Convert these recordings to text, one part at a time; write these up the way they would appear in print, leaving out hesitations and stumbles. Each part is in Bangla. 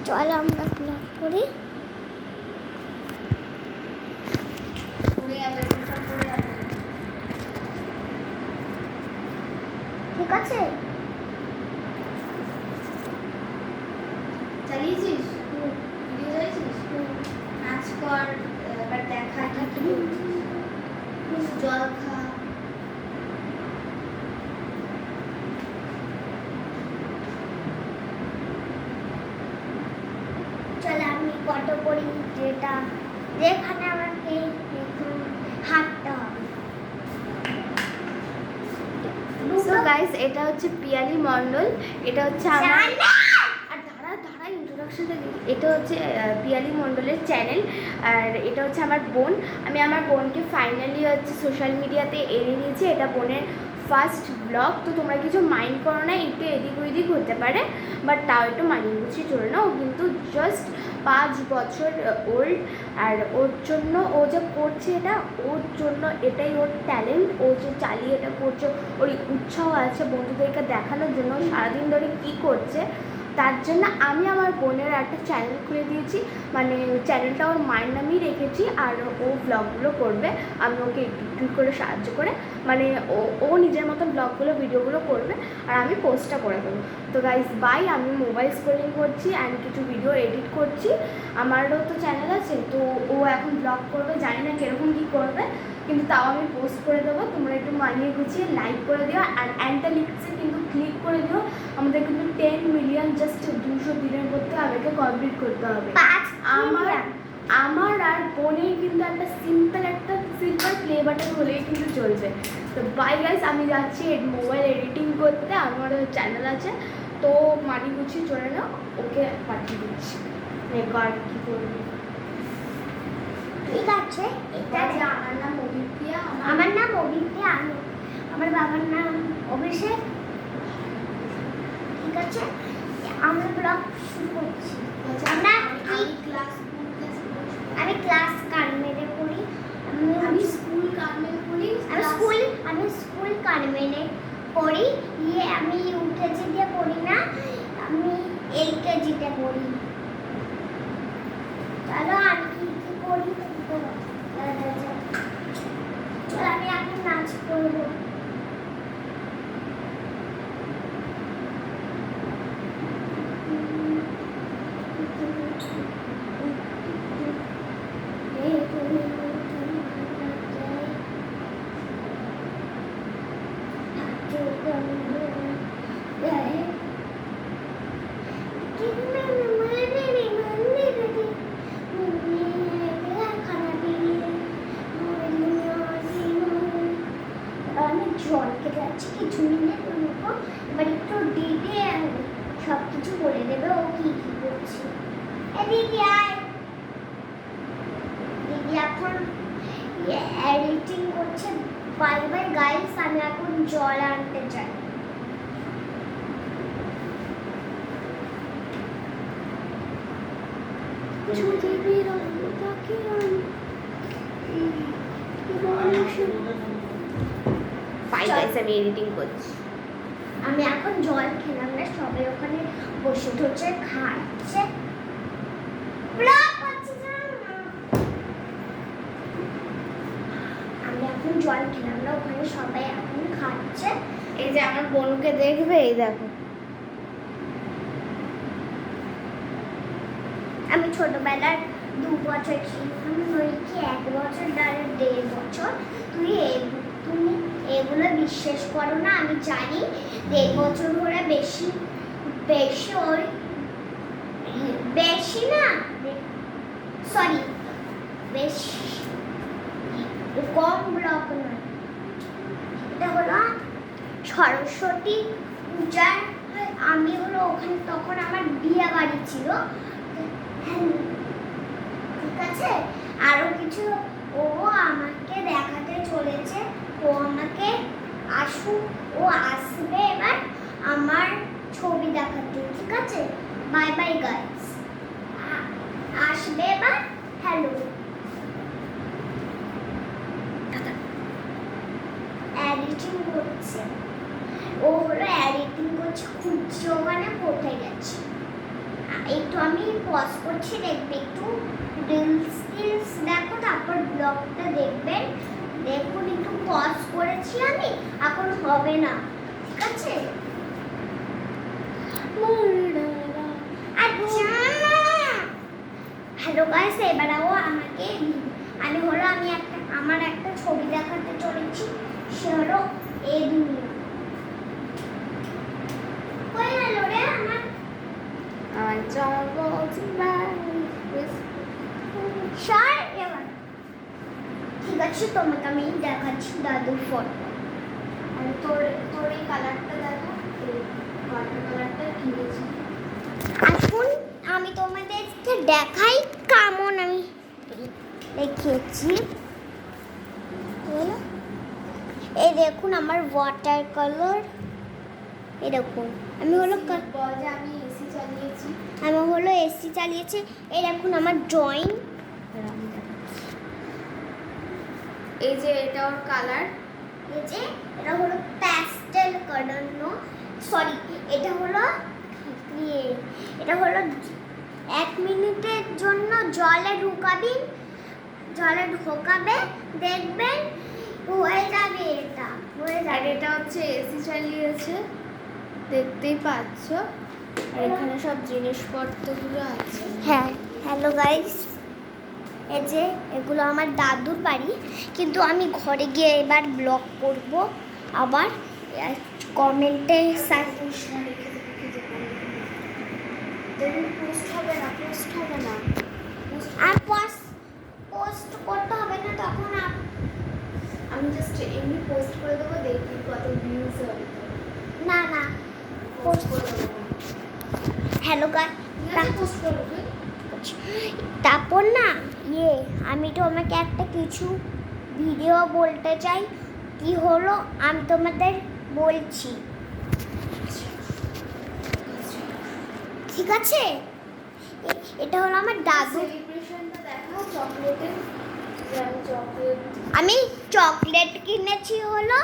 চলো আমরা ব্লগ করি। ঠিক আছে, চালিয়েছিস ভিডিও চালিয়েছিস নাচ কর এবার দেখা কি জল খা চলো আমি কত করি যেটা যেখানে আমাকে হাঁটতে হবে। সো গাইস এটা হচ্ছে পিয়ালি মণ্ডল, এটা হচ্ছে আমার আর ধারা ইন্ট্রোডাকশনটা দিই। এটা হচ্ছে পিয়ালি মণ্ডলের চ্যানেল আর এটা হচ্ছে আমার বোন। আমি আমার বোনকে ফাইনালি হচ্ছে সোশ্যাল মিডিয়াতে এনে নিয়েছি। এটা বোনের ফার্স্ট ব্লগ, তো তোমরা কিছু মাইন্ড করো না, একটু এদিক ওইদিক হতে পারে, বাট তাও একটু মানিয়ে গুছিয়ে চলো না। ও কিন্তু জাস্ট 5 বছর ওল্ড আর ওর জন্য ও যা করছে এটা ওর জন্য, এটাই ওর ট্যালেন্ট। ও যে চালিয়ে এটা করছে, ওর উৎসাহ আছে বন্ধুদেরকে দেখানোর জন্য সারাদিন ধরে কী করছে, তার জন্য আমি আমার বোনের একটা চ্যানেল খুলে দিয়েছি। মানে চ্যানেলটা ওর মায়ের নামেই রেখেছি আর ও ব্লগগুলো করবে, আমি ওকে একটু করে সাহায্য করে, মানে ও নিজের মতো ব্লগগুলো ভিডিওগুলো করবে আর আমি পোস্টটা করে দেবো। তো গাইজ বাই, আমি মোবাইল স্ক্রলিং করছি অ্যান্ড কিছু ভিডিও এডিট করছি। আমারও তো চ্যানেল আছে, তো ও এখন ব্লগ করবে, জানি না কীরকম কী করবে, কিন্তু তাও আমি পোস্ট করে দেবো। তোমরা একটু মানিয়ে গুছিয়ে লাইক করে দিও আর অ্যান্টা লিখছে কিন্তু ক্লিক করে দিও। আমাদের কিন্তু 10 মিলিয়ন জাস্ট 200 দিনের মধ্যে আমাকে কমপ্লিট করতে হবে। আমার আর বোনের কিন্তু একটা সিম্পল প্লে বাটন হলেই কিন্তু চলবে। তো বাই গাইস, আমি যাচ্ছি মোবাইল এডিটিং করতে, আমার চ্যানেল আছে, তো মানি গুছিয়ে চলে নাও, ওকে পাঠিয়ে দিচ্ছি। রেকর্ড কী করবি? ঠিক আছে, এটা আমার নাম অভিপ্রিয়া। আমার নাম অভিপ্রিয়া, আমার বাবার নাম অভিষেক। ঠিক আছে, আমরা ব্লগ শুরু করছি। আমি ক্লাস কানমেনে পড়ি। আমি স্কুল কানমেনে পড়ি। আমি স্কুল কানমেনে পড়ি। আমি ইউকেজিতে পড়ি না, আমি এলকেজিতে পড়ি। চলো আমি কি করি, আমি এখন নাচ করবো। জলকে যাচ্ছে কিছু মিনিট মতো, এবার একটু দিদি সব কিছু বলে দেবে ও কি কি করছে। দিদি আয়, দিদি এখন এডিটিং করছে। বাই বাই গাইস, আমি এখন জল আনতে চাই। আমি এডিটিং করছি। আমি এখন জল খেলাম না, সবাই ওখানে বসে ধরছে খাচ্ছে। আমি এখন জল খেলাম না, ওখানে সবাই এখন খাচ্ছে। এই যে আমার বোনকে দেখবে, এই দেখো। আমি ছোটবেলার 2 বছর ছিলাম, কি 1 বছর 1.5 বছর। তুমি এগুলো বিশ্বাস করো না, আমি জানি 1.5 বছর ধরে বেশি বেশি না, সরি বেশি কম ব্লক নয়। এটা হলো সরস্বতী পূজার, আমি হলো ওখানে, তখন আমার বিয়ে বাড়ি ছিল। ঠিক আছে, আরো কিছু ও আমাকে দেখাতে চলেছে। ও আমাকে ও আসবে এবার আমার ছবি দেখাতে। ঠিক আছে, বাই বাই গাইস, আসবে এবার। হ্যালো, এডিটিং করছে, ও হলো এডিটিং করছে, খুঁজছে ওখানে কোথায় গেছে। এই একটু আমি পজ করছি, দেখবে একটু রিলস দেখো, তারপর ব্লগটা দেখবেন। দেখুন একটু পজ করেছি আমি, এখন হবে না, ঠিক আছে? আচ্ছা হ্যালো গাইস, এবারেও আমাকে আমার একটা ছবি দেখাতে চলেছি, সে হলো এই দুনিয়া। কই হলো রে আমার সর এবার। ঠিক আছে, তোমাকে আমি দেখাচ্ছি দাদুর ফটো। আর তোর এই কালারটা দেখো, এই ওয়াটার কালারটা কিনেছি। এখন আমি তোমাদেরকে দেখাই কেমন আমি দেখিয়েছি। এই দেখুন আমার ওয়াটার কালার, এই দেখুন আমি হলো আমি এসি চালিয়েছি। এসি চালিয়েছি। এই দেখুন আমার ড্রয়িং, এই যে এটা ওর কালার, এই যে এটা হলো প্যাস্টেল কালার, সরি এটা হলো 1 মিনিটের জন্য জলে ঢোকাবে, দেখবেন হয়ে যাবে, আর এটা হচ্ছে এসি চালিয়েছে, দেখতেই পাচ্ছ। আর এখানে সব জিনিসপত্রগুলো আছে। হ্যাঁ হ্যালো গাইস, এই যে এগুলো আমার দাদুর বাড়ি, কিন্তু আমি ঘরে গিয়ে এবার ব্লগ করব। আবার কমেন্টে পোস্ট হবে না আর পোস্ট করতে হবে না, তখন আমি জাস্ট এমনি পোস্ট করে দেবো, দেখি কত ভিউজ হবে। না পোস্ট করে দেবো। হ্যালো গাইস, পোস্ট করবো। তারপর না আমি তোমাকে একটা কিছু ভিডিও বলতে চাই, কি হলো আমি তোমাদের বলছি, ঠিক আছে? এটা হলো আমার দাদু। সেলিব্রেশনটা দেখাও চকলেটের। আমি চকলেট কিনেছি হলো,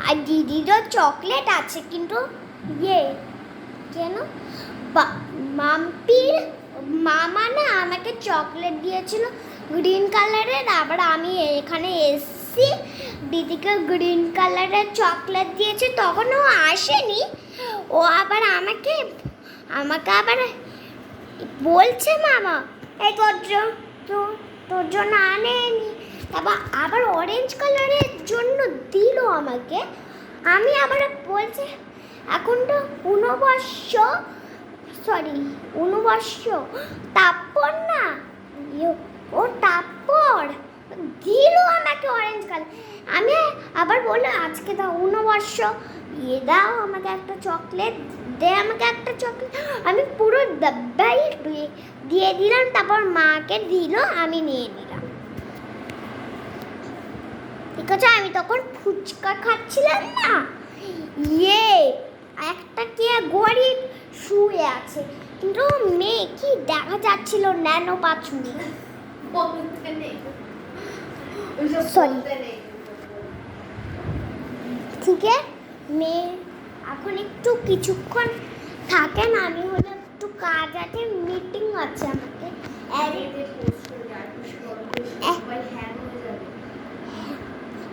আর দিদিরও চকলেট আছে, কিন্তু কেন মাম্পির মামা না আমাকে চকলেট দিয়েছিল গ্রিন কালারের, আবার আমি এখানে এসছি দিদিকে গ্রিন কালারের চকলেট দিয়েছে, তখন ও আসেনি, ও আবার আমাকে আবার বলছে মামা এই তোর জন্য আনেনি, তারপর আবার অরেঞ্জ কালারের জন্য দিল আমাকে। আমি আবার বলছে এখন তো 19 তারপর না তারপর দিল আমাকে অরেঞ্জ কালার। আমি আবার বললো আজকে দাও 19, দাও আমাকে একটা চকলেট, আমি পুরো ডাব্বাই দিয়ে দিলাম, তারপর মাকে দিল, আমি নিয়ে নিলাম, ঠিক আছে? আমি তখন ফুচকা খাচ্ছিলাম না, একটা কে গরিব শুয়ে আছে, কিন্তু মেয়ে কি দেখা যাচ্ছিল ন্যানো পাচুনি, সরি, ঠিক আছে? মেয়ে এখন একটু কিছুক্ষণ থাকেন, আমি হলো একটু কাজ আছে, মিটিং আছে আমাকে,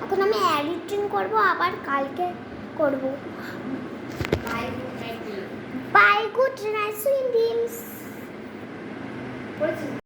এখন আমি এডিটিং করব, আবার কালকে করব। Bye, good night, sweet dreams.